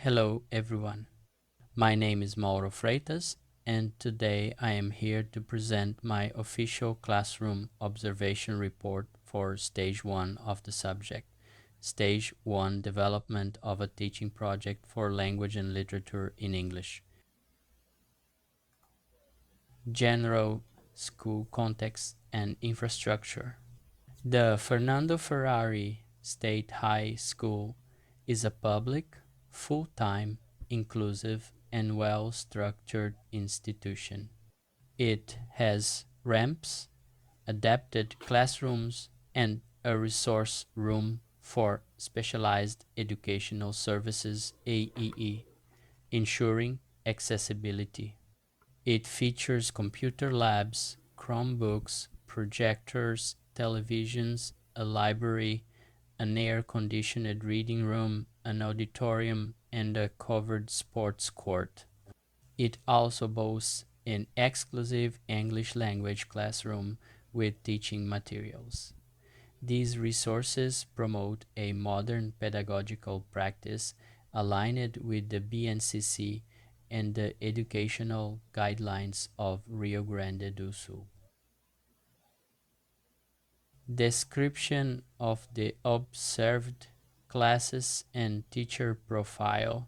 Hello everyone, my name is Mauro Freitas and today I am here to present my official classroom observation report for Stage 1 of the subject, Stage 1 Development of a Teaching Project for Language and Literature in English. General School Context and Infrastructure. The Fernando Ferrari State High School is a public, full-time, inclusive, and well-structured institution. It has ramps, adapted classrooms, and a resource room for specialized educational services AEE, ensuring accessibility. It features computer labs, Chromebooks, projectors, televisions, a library, an air-conditioned reading room, an auditorium, and a covered sports court. It also boasts an exclusive English language classroom with teaching materials. These resources promote a modern pedagogical practice aligned with the BNCC and the educational guidelines of Rio Grande do Sul. Description of the observed classes and teacher profile.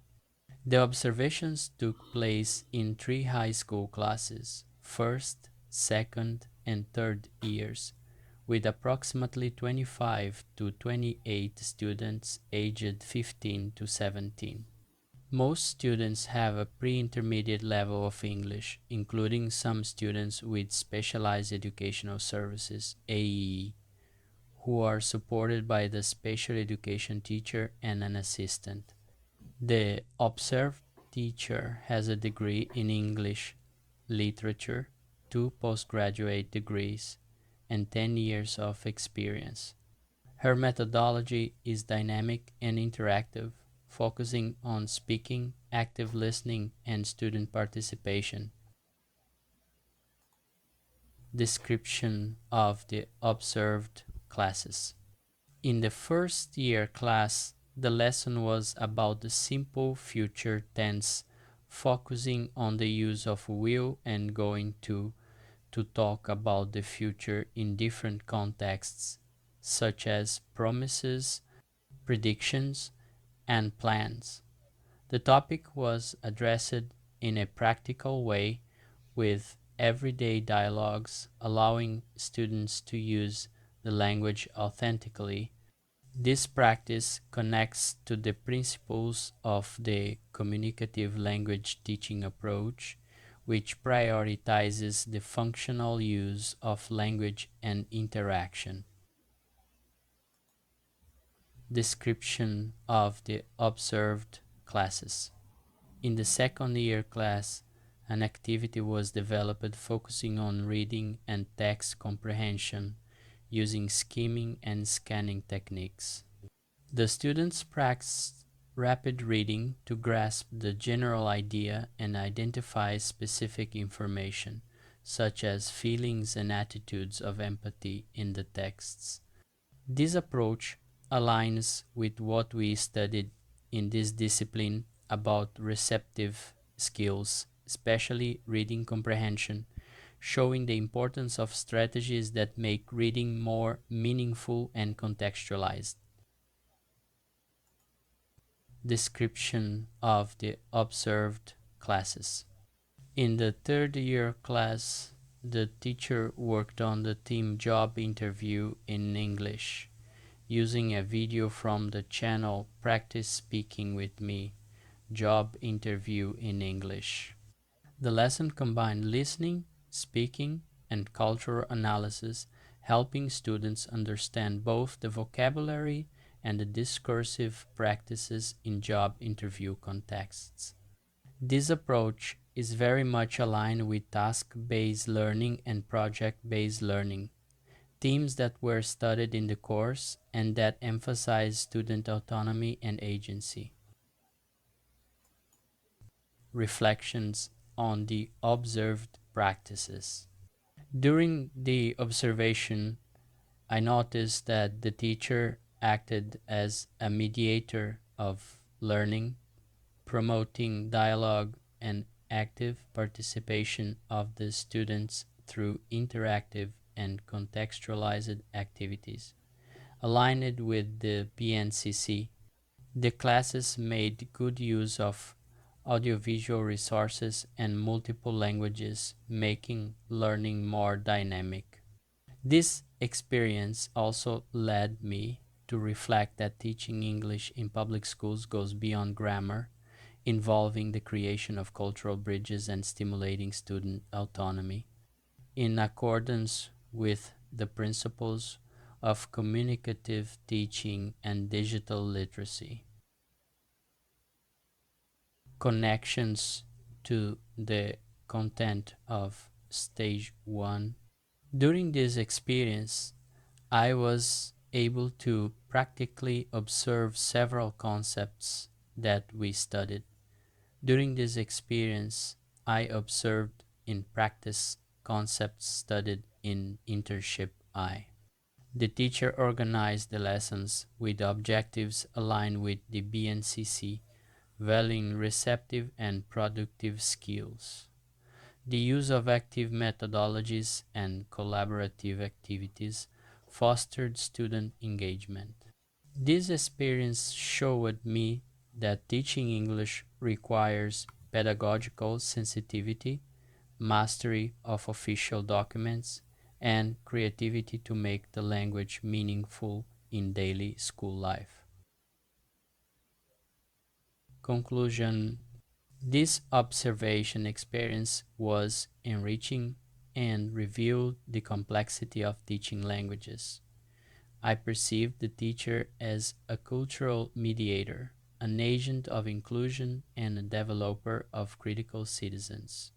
The observations took place in 3 high school classes, first, second, and third years, with approximately 25 to 28 students aged 15 to 17. Most students have a pre-intermediate level of English, including some students with Specialized Educational Services (AEE), who are supported by the special education teacher and an assistant. The observed teacher has a degree in English literature, 2 postgraduate degrees, and 10 years of experience. Her methodology is dynamic and interactive, focusing on speaking, active listening, and student participation. Description of the observed classes. In the first year class, the lesson was about the simple future tense, focusing on the use of will and going to talk about the future in different contexts, such as promises, predictions, and plans. The topic was addressed in a practical way with everyday dialogues, allowing students to use the language authentically. This practice connects to the principles of the communicative language teaching approach, which prioritizes the functional use of language and interaction. Description of the observed classes. In the second year class, an activity was developed focusing on reading and text comprehension using skimming and scanning techniques. The students practiced rapid reading to grasp the general idea and identify specific information, such as feelings and attitudes of empathy in the texts. This approach aligns with what we studied in this discipline about receptive skills, especially reading comprehension, showing the importance of strategies that make reading more meaningful and contextualized. Description of the observed classes. In the third year class, the teacher worked on the theme job interview in English, using a video from the channel Practice Speaking with Me, Job Interview in English. The lesson combined listening, speaking, and cultural analysis, helping students understand both the vocabulary and the discursive practices in job interview contexts. This approach is very much aligned with task-based learning and project-based learning, themes that were studied in the course and that emphasize student autonomy and agency. Reflections on the observed practices. During the observation, I noticed that the teacher acted as a mediator of learning, promoting dialogue and active participation of the students through interactive and contextualized activities. Aligned with the BNCC, the classes made good use of audiovisual resources and multiple languages, making learning more dynamic. This experience also led me to reflect that teaching English in public schools goes beyond grammar, involving the creation of cultural bridges and stimulating student autonomy, in accordance with the principles of communicative teaching and digital literacy. Connections to the content of Stage 1. During this experience, I was able to practically observe several concepts that we studied. During this experience, I observed in practice concepts studied in internship I. The teacher organized the lessons with objectives aligned with the BNCC, valuing receptive and productive skills. The use of active methodologies and collaborative activities fostered student engagement. This experience showed me that teaching English requires pedagogical sensitivity, mastery of official documents, and creativity to make the language meaningful in daily school life. Conclusion. This observation experience was enriching and revealed the complexity of teaching languages. I perceived the teacher as a cultural mediator, an agent of inclusion, and a developer of critical citizens.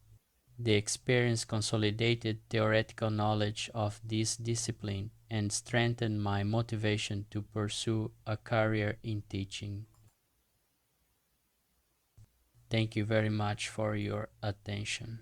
The experience consolidated theoretical knowledge of this discipline and strengthened my motivation to pursue a career in teaching. Thank you very much for your attention.